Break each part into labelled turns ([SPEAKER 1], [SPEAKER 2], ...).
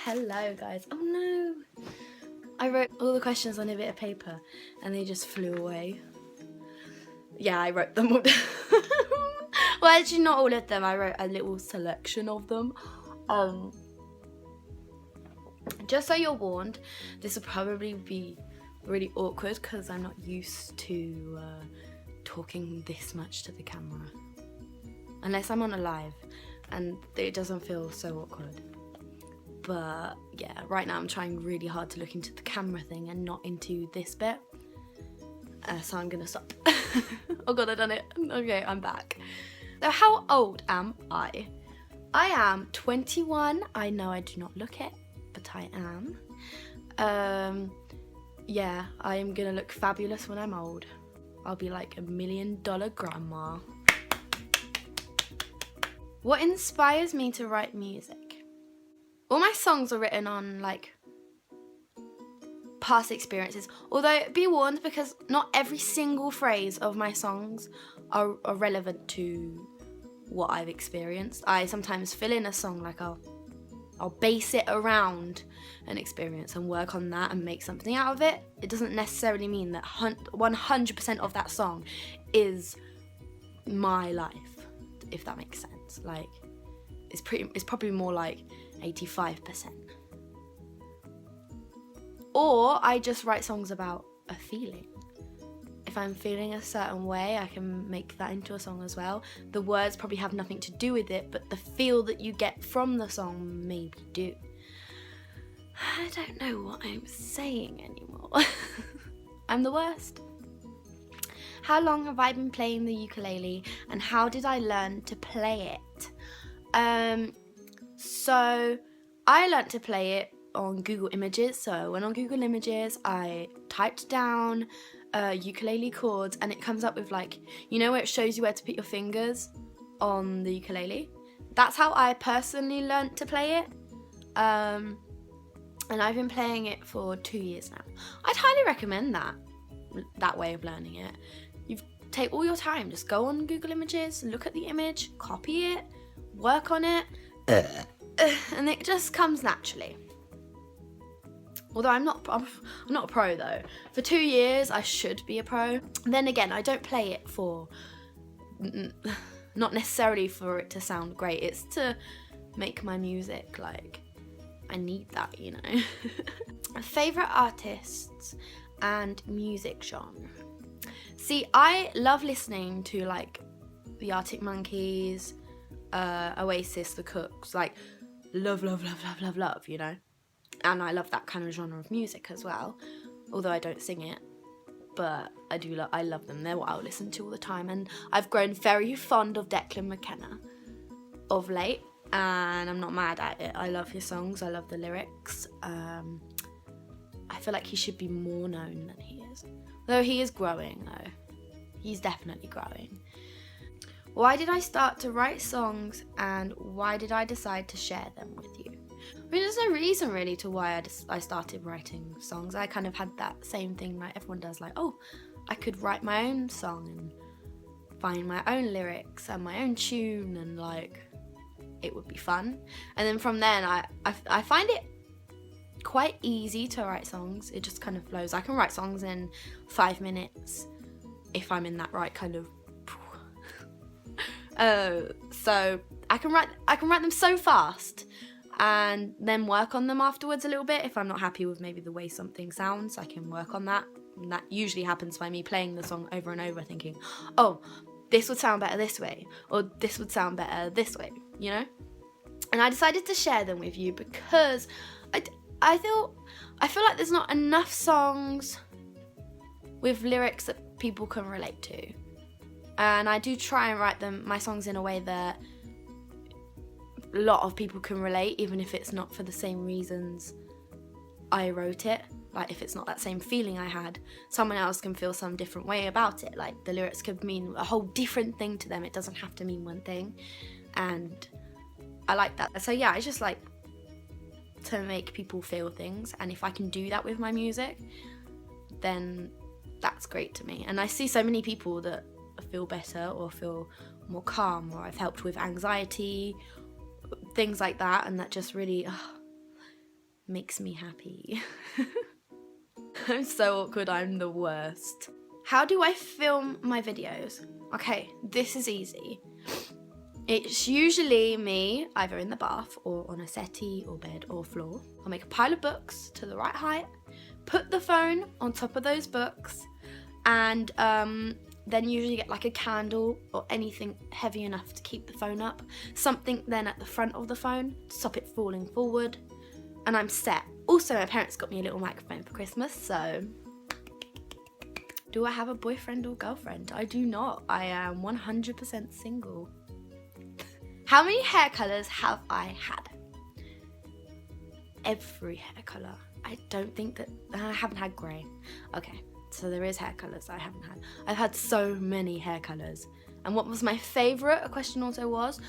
[SPEAKER 1] Hello guys. Oh no! I wrote all the questions on a bit of paper and they just flew away. Yeah, I wrote them all down. Well, actually not all of them. I wrote a little selection of them. Just so you're warned, this will probably be really awkward because I'm not used to talking this much to the camera. Unless I'm on a live and it doesn't feel so awkward. But yeah, right now I'm trying really hard to look into the camera thing and not into this bit. So I'm gonna stop. Oh god, I done it. Okay, I'm back. So how old am I? I am 21. I know I do not look it, but I am. Yeah, I am gonna look fabulous when I'm old. I'll be like $1 million grandma. What inspires me to write music? All my songs are written on like past experiences, although be warned because not every single phrase of my songs are relevant to what I've experienced. I sometimes fill in a song, like I'll base it around an experience and work on that and make something out of it. It doesn't necessarily mean that 100% of that song is my life, if that makes sense. Like it's probably more like 85%. Or I just write songs about a feeling. If I'm feeling a certain way, I can make that into a song as well. The words probably have nothing to do with it, but the feel that you get from the song maybe do. I don't know what I'm saying anymore. I'm the worst. How long have I been playing the ukulele and how did I learn to play it? So I learnt to play it on Google Images. So I went on Google Images, I typed down ukulele chords and it comes up with like, you know where it shows you where to put your fingers on the ukulele? That's how I personally learnt to play it. And I've been playing it for 2 years now. I'd highly recommend that way of learning it. You take all your time, just go on Google Images, look at the image, copy it, work on it, and it just comes naturally. Although I'm not a pro though. For 2 years I should be a pro. Then again, I don't play it for, not necessarily for it to sound great, it's to make my music, like, I need that, you know. Favourite artists and music genre. See, I love listening to like the Arctic Monkeys, Oasis, The Cooks, like love, you know. And I love that kind of genre of music as well, although I don't sing it, but I love them. They're what I'll listen to all the time, and I've grown very fond of Declan McKenna of late, and I'm not mad at it. I love his songs, I love the lyrics. I feel like he should be more known than he is, though he is growing though. He's definitely growing. Why did I start to write songs and why did I decide to share them with you? I mean, there's no reason really to why I started writing songs. I kind of had that same thing like everyone does, like, oh, I could write my own song and find my own lyrics and my own tune and like, it would be fun. And then from then I find it quite easy to write songs. It just kind of flows. I can write songs in 5 minutes if I'm in that right kind of so I can write them so fast and then work on them afterwards a little bit. If I'm not happy with maybe the way something sounds, I can work on that. And that usually happens by me playing the song over and over thinking, oh, this would sound better this way, or this would sound better this way, you know? And I decided to share them with you because I feel like there's not enough songs with lyrics that people can relate to. And I do try and write my songs in a way that a lot of people can relate, even if it's not for the same reasons I wrote it. Like if it's not that same feeling I had, someone else can feel some different way about it. Like the lyrics could mean a whole different thing to them. It doesn't have to mean one thing. And I like that. So yeah, I just like to make people feel things. And if I can do that with my music, then that's great to me. And I see so many people that feel better or feel more calm, or I've helped with anxiety, things like that, and that just really makes me happy. I'm so awkward, I'm the worst. How do I film my videos? Okay, this is easy. It's usually me, either in the bath or on a settee or bed or floor. I'll make a pile of books to the right height, put the phone on top of those books, and then usually get like a candle or anything heavy enough to keep the phone up. Something then at the front of the phone to stop it falling forward, and I'm set. Also, my parents got me a little microphone for Christmas, so... Do I have a boyfriend or girlfriend? I do not. I am 100% single. How many hair colours have I had? Every hair colour. I don't think that... I haven't had grey. Okay, so there is hair colours I haven't had. I've had so many hair colours. And what was my favourite? A question also was...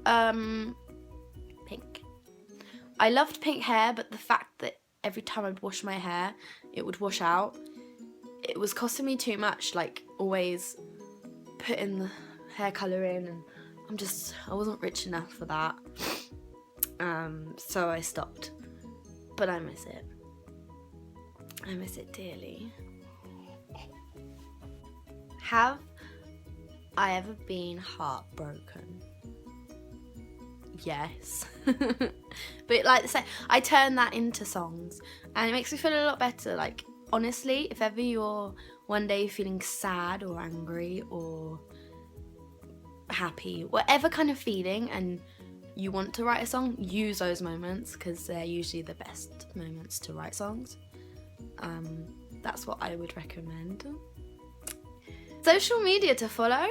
[SPEAKER 1] pink. I loved pink hair, but the fact that every time I'd wash my hair, it would wash out. It was costing me too much, like always putting the hair colour in, and I wasn't rich enough for that. So I stopped. But I miss it. I miss it dearly. Have I ever been heartbroken? Yes. But like I say, I turn that into songs, and it makes me feel a lot better. Like, honestly, if ever you're one day feeling sad or angry or happy, whatever kind of feeling, and you want to write a song, use those moments, because they're usually the best moments to write songs. That's what I would recommend. Social media to follow.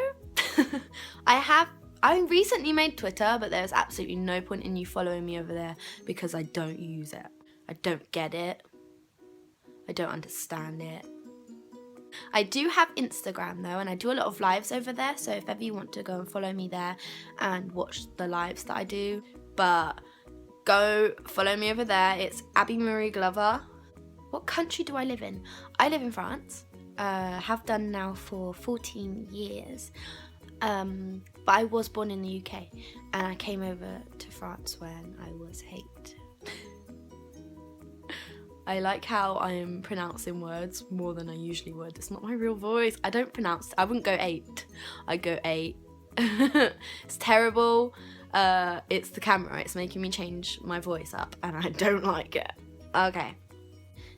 [SPEAKER 1] I recently made Twitter, but there's absolutely no point in you following me over there because I don't use it. I don't get it. I don't understand it. I do have Instagram though, and I do a lot of lives over there, so if ever you want to go and follow me there and watch the lives that I do, but go follow me over there. It's Abbey Marie Glover. What country do I live in? I live in France. Have done now for 14 years. But I was born in the UK, and I came over to France when I was 8. I like how I'm pronouncing words more than I usually would. It's not my real voice. I wouldn't go 8. I go 8. It's terrible. It's the camera. It's making me change my voice up, and I don't like it. Okay.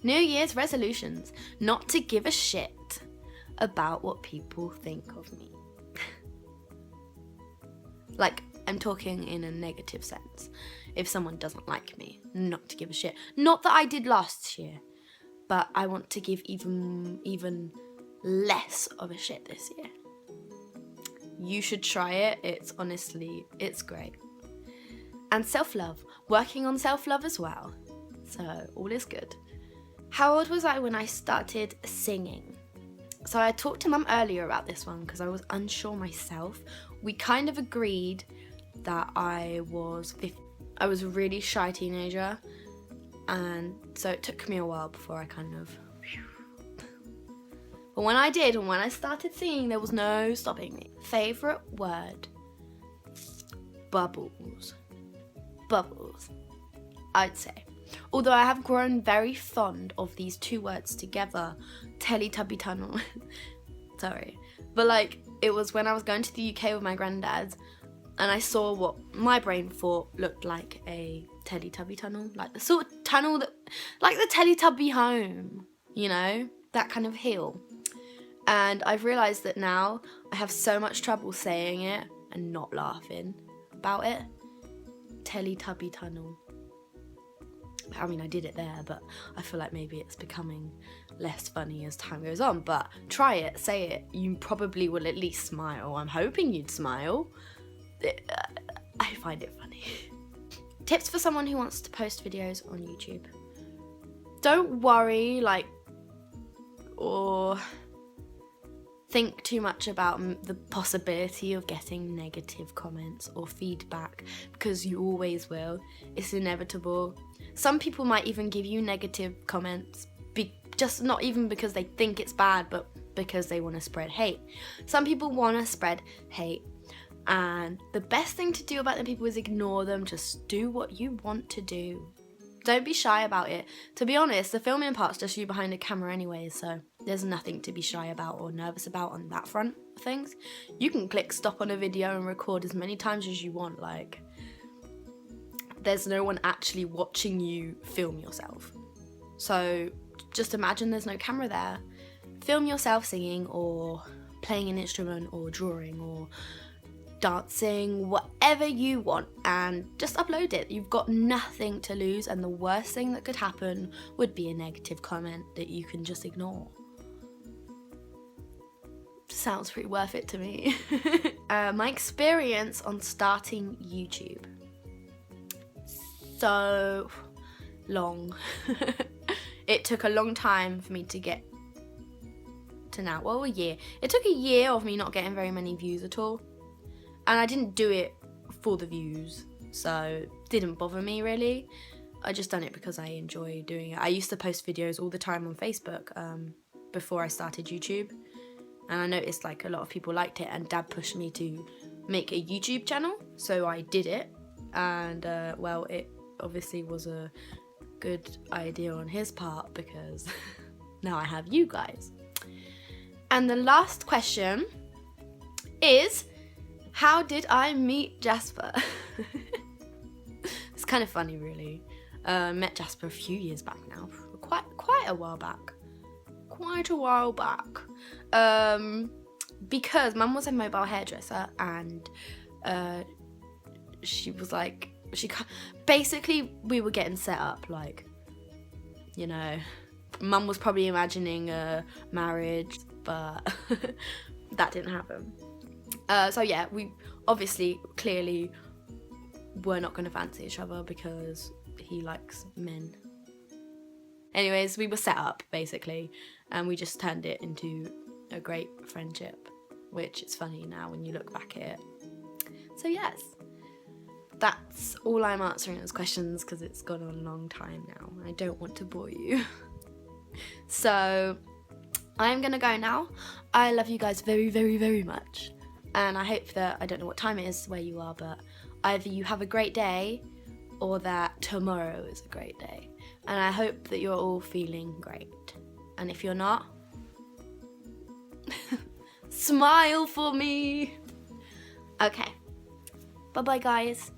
[SPEAKER 1] New Year's resolutions. Not to give a shit about what people think of me. Like, I'm talking in a negative sense. If someone doesn't like me, not to give a shit. Not that I did last year, but I want to give even less of a shit this year. You should try it. It's great. And self-love. Working on self-love as well. So, all is good. How old was I when I started singing? So I talked to Mum earlier about this one because I was unsure myself. We kind of agreed that I was 15. I was a really shy teenager, and so it took me a while before I kind of... But when I did, and when I started singing, there was no stopping me. Favourite word? Bubbles. Bubbles, I'd say. Although I have grown very fond of these two words together, Teletubby Tunnel. Sorry. But like, it was when I was going to the UK with my granddad, and I saw what my brain thought looked like a Teletubby tunnel. Like the sort of tunnel that, like the Teletubby home, you know? That kind of hill. And I've realised that now I have so much trouble saying it and not laughing about it. Teletubby tunnel. I mean, I did it there, but I feel like maybe it's becoming less funny as time goes on. But try it, say it. You probably will at least smile. I'm hoping you'd smile. I find it funny. Tips for someone who wants to post videos on YouTube. Don't worry, or think too much about the possibility of getting negative comments or feedback, because you always will. It's inevitable. Some people might even give you negative comments, just not even because they think it's bad, but because they want to spread hate. Some people want to spread hate, and the best thing to do about them people is ignore them. Just do what you want to do. Don't be shy about it. To be honest, the filming part's just you behind a camera anyway, so there's nothing to be shy about or nervous about on that front of things. You can click stop on a video and record as many times as you want. Like, there's no one actually watching you film yourself. So just imagine there's no camera there. Film yourself singing or playing an instrument or drawing or dancing, whatever you want, and just upload it. You've got nothing to lose, and the worst thing that could happen would be a negative comment that you can just ignore. Sounds pretty worth it to me. My experience on starting YouTube. So long. It took a long time for me to get to now. Well, a year. It took a year of me not getting very many views at all. And I didn't do it for the views, so it didn't bother me really. I just done it because I enjoy doing it. I used to post videos all the time on Facebook before I started YouTube. And I noticed like a lot of people liked it, and Dad pushed me to make a YouTube channel. So I did it, and well, it obviously was a good idea on his part because now I have you guys. And the last question is, how did I meet Jasper? It's kind of funny, really. Met Jasper a few years back now, quite a while back. Because Mum was a mobile hairdresser, and she was like, basically we were getting set up, like, you know, Mum was probably imagining a marriage, but that didn't happen. So yeah, we obviously clearly were not going to fancy each other because he likes men. Anyways, we were set up basically, and we just turned it into a great friendship, which is funny now when you look back at it. So yes, that's all I'm answering those questions because it's gone on a long time now. I don't want to bore you. So I'm gonna go now. I love you guys very, very, very much. And I hope that, I don't know what time it is where you are, but either you have a great day or that tomorrow is a great day. And I hope that you're all feeling great. And if you're not, smile for me. Okay. Bye-bye, guys.